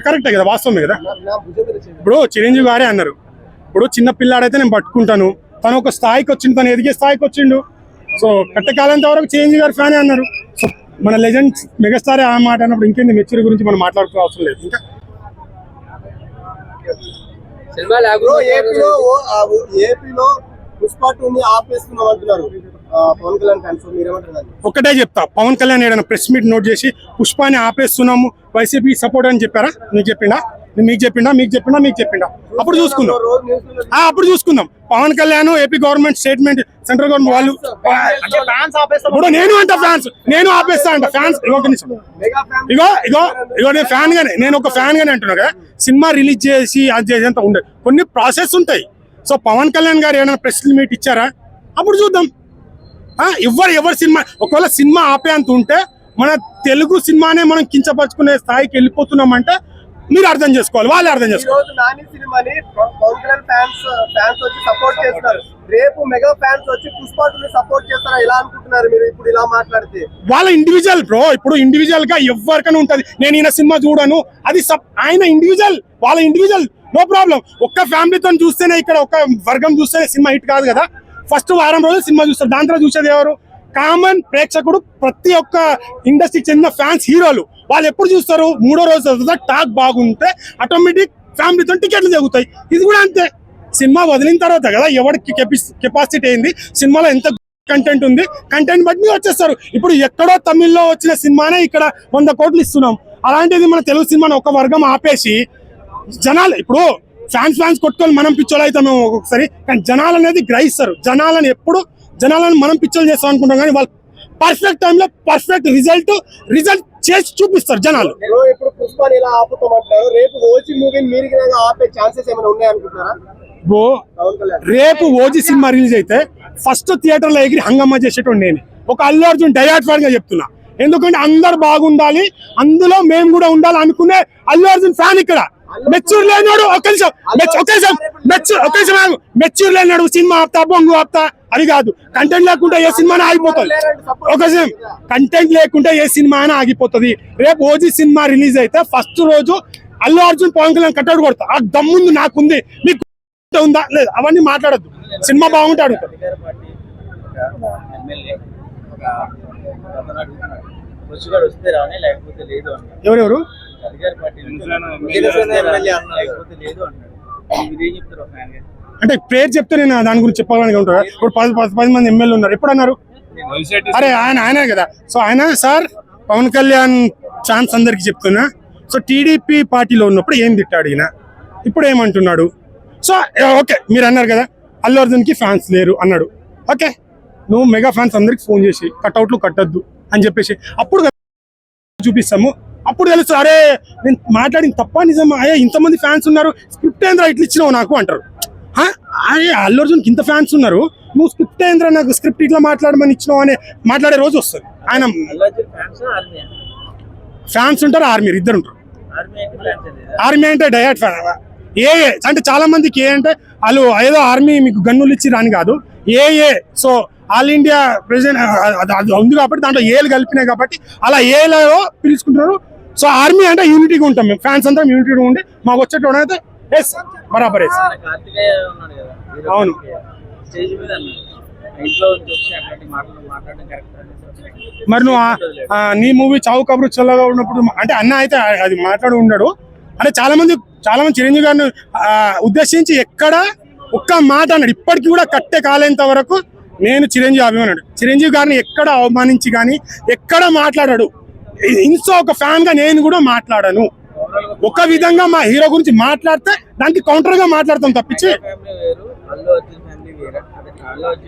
కరెక్టే కదా, వాస్తవమే కదా. ఇప్పుడు చిరంజీవి గారే అన్నారు, ఇప్పుడు చిన్న పిల్లాడైతే నేను పట్టుకుంటాను, తను ఒక స్థాయికి వచ్చిండు, తను ఎదిగే స్థాయికి వచ్చిండు. సో కట్టకాలంత వరకు చిరంజీవి గారు ఫ్యానే అన్నారు. సో మన లెజెండ్ మెగాస్టార్ ఆ మాట అన్నప్పుడు ఇంకేంది మెచ్యూరి గురించి మనం మాట్లాడుతూ అవసరం లేదు. ఇంకా ఏపీలో పుష్ప 2 ఆపేస్తున్నాం అంటున్నారు పవన్ కళ్యాణ్ ఫ్యాన్స్, మీరేమంటారు? ఒకటే చెప్తా, పవన్ కళ్యాణ్ ఏదైనా ప్రెస్ మీట్ నోట్ చేసి పుష్పాని ఆపేస్తున్నాము వైసీపీ సపోర్ట్ అని చెప్పారా? మీకు చెప్పిండా? అప్పుడు చూసుకుందాం. Pawan Kalyan AP government statement, central government వాళ్ళు ఇప్పుడు నేను ఆపేస్తా అంట ఫ్యాన్స్. నేను ఒక ఫ్యాన్ గానే అంటున్నా కదా, సినిమా రిలీజ్ చేసి అది చేసేంత ఉండదు, కొన్ని ప్రాసెస్ ఉంటాయి. సో పవన్ కళ్యాణ్ గారు ఏమైనా ప్రెస్ మీట్ ఇచ్చారా? అప్పుడు చూద్దాం. ఎవరు సినిమా ఒకవేళ సినిమా ఆపే అంత ఉంటే మన తెలుగు సినిమానే మనం కించపరుచుకునే స్థాయికి వెళ్ళిపోతున్నామంటే మీరు అర్థం చేసుకోవాలి, వాళ్ళు అర్థం చేసుకోవాలి. వాళ్ళ ఇండివిజువల్ బ్రో, ఇప్పుడు ఇండివిజువల్ గా ఎవరికైనా ఉంటది. నేను ఈయన సినిమా చూడను, అది ఆయన ఇండివిజువల్, వాళ్ళ ఇండివిజువల్, నో ప్రాబ్లం. ఒక్క ఫ్యామిలీతో చూస్తేనే, ఇక్కడ ఒక వర్గం చూస్తేనే సినిమా హిట్ కాదు కదా. ఫస్ట్ వారం రోజులు సినిమా చూస్తారు, దాంట్లో చూసేది ఎవరు? కామన్ ప్రేక్షకుడు, ప్రతి ఒక్క ఇండస్ట్రీకి చెందిన ఫ్యాన్స్, హీరోలు. వాళ్ళు ఎప్పుడు చూస్తారు? 3వ రోజు టాక్ బాగుంటే ఆటోమేటిక్ ఫ్యామిలీతో టికెట్లు జరుగుతాయి. ఇది కూడా అంతే, సినిమా వదిలిన తర్వాత కదా ఎవరికి కెపాసిటీ అయింది, సినిమాలో ఎంత కంటెంట్ ఉంది, కంటెంట్ బట్టి వచ్చేస్తారు. ఇప్పుడు ఎక్కడో తమిళ్లో వచ్చిన సినిమానే ఇక్కడ 100 కోట్లు ఇస్తున్నాం. అలాంటిది మన తెలుగు సినిమాని ఒక వర్గం ఆపేసి జనాలు, ఇప్పుడు ఫ్యాన్స్ కొట్టుకొని మనం పిచ్చోళ్ళు అవుతాము ఒక్కొక్కసారి, కానీ జనాలు అనేది గ్రహిస్తారు. జనాలను మనం పిచ్చోలు చేస్తాం అనుకుంటాం, కానీ వాళ్ళు పర్ఫెక్ట్ టైంలో పర్ఫెక్ట్ రిజల్ట్ చేసి చూపిస్తారు జనాలు. రేపు ఓజీ సినిమా రిలీజ్ అయితే ఫస్ట్ థియేటర్ లో ఎగిరి హంగమ్మ చేసేటోడు నేను, ఒక అల్లు అర్జున్ డయాట్ ఫ్యాన్ గా చెప్తున్నా. ఎందుకంటే అందరు బాగుండాలి, అందులో మేము కూడా ఉండాలి అనుకునే అల్లు అర్జున్ ఫ్యాన్. ఇక్కడ మెచ్యూర్ లేనాడు, మెచ్యూర్ లేనాడు సినిమా ఆపుతా, బొంగు ఆపుతా అది కాదు. కంటెంట్ లేకుండా ఏ సినిమానే ఆగిపోతుంది. కంటెంట్ లేకుండా ఏ సినిమా అయినా ఆగిపోతుంది. రేపు ఓజీ సినిమా రిలీజ్ అయితే ఫస్ట్ రోజు అల్లు అర్జున్ పవన్ కళ్యాణ్ కట్అవుట్ కొడతా. ఆ దమ్ముంది నాకుంది, మీకు ఉందా లేదు అవన్నీ మాట్లాడద్దు. సినిమా బాగుంటే అడుగుతారు. ఎవరెవరు అంటే పేరు చెప్తే నేను దాని గురించి చెప్పాలని ఉంటారా? ఇప్పుడు 10 మంది ఎమ్మెల్యే ఉన్నారు, ఎప్పుడు అన్నారు? అరే ఆయనే కదా. సో ఆయన సార్ పవన్ కళ్యాణ్ ఛాన్స్ అందరికి చెప్తున్నా. సో టీడీపీ పార్టీలో ఉన్నప్పుడు ఏం తిట్టాడు ఈయన, ఇప్పుడు ఏమంటున్నాడు? సో ఓకే, మీరు అన్నారు కదా అల్లు అర్జున్ కి ఫ్యాన్స్ లేరు అన్నాడు. ఓకే, నువ్వు మెగా ఫ్యాన్స్ అందరికి ఫోన్ చేసి కట్అవుట్లు కట్టద్దు అని చెప్పేసి అప్పుడు చూపిస్తాము. అప్పుడు తెలుసు, అరే నేను మాట్లాడిన తప్ప నిజమా, అయ్యా ఇంతమంది ఫ్యాన్స్ ఉన్నారు, స్క్రిప్ట్ ఏంద్రా ఇట్లా ఇచ్చినావు నాకు అంటారు. అరే అల్లు అర్జున్కి ఇంత ఫ్యాన్స్ ఉన్నారు, నువ్వు స్క్రిప్ట్ ఏంద్రా నాకు స్క్రిప్ట్ ఇట్లా మాట్లాడమని ఇచ్చినావు అని మాట్లాడే రోజు వస్తుంది. ఆయన ఫ్యాన్స్ ఉంటారు, ఆర్మీ ఇద్దరు ఉంటారు. ఆర్మీ అంటే డయాట్ ఫ్యాన్. ఏ అంటే చాలా మందికి ఏ అంటే వాళ్ళు ఏదో ఆర్మీ మీకు గన్నులు ఇచ్చి రాని కాదు, ఏ సో ఆల్ ఇండియా ప్రెసిడెంట్ అది ఉంది కాబట్టి దాంట్లో ఏలు కలిపినాయి కాబట్టి అలా ఏలో పిలుచుకుంటున్నారు. సో ఆర్మీ అంటే యూనిటీగా ఉంటాం మేము, ఫ్యాన్స్ అంతా యూనిటీగా ఉండి మాకు వచ్చేటోడు అయితే ఎస్ బరాబర్ ఎస్. అవును, మరి నువ్వు నీ మూవీ చావు కబురు చల్లగా ఉన్నప్పుడు అంటే అన్న అయితే అది మాట్లాడి ఉన్నాడు. అంటే చాలా మంది చిరంజీవి గారిని ఉద్దేశించి ఎక్కడ ఒక్క మాట అన్నాడు. ఇప్పటికీ కూడా కట్టే కాలేంత వరకు నేను చిరంజీవి అభిమానుడు. చిరంజీవి గారిని ఎక్కడ అవమానించి కానీ ఎక్కడ మాట్లాడాడు. ఇంకో ఒక ఫ్యాన్ గా నేను కూడా మాట్లాడాను. ఒక విధంగా మా హీరో గురించి మాట్లాడితే దానికి కౌంటర్ గా మాట్లాడతాం తప్పించి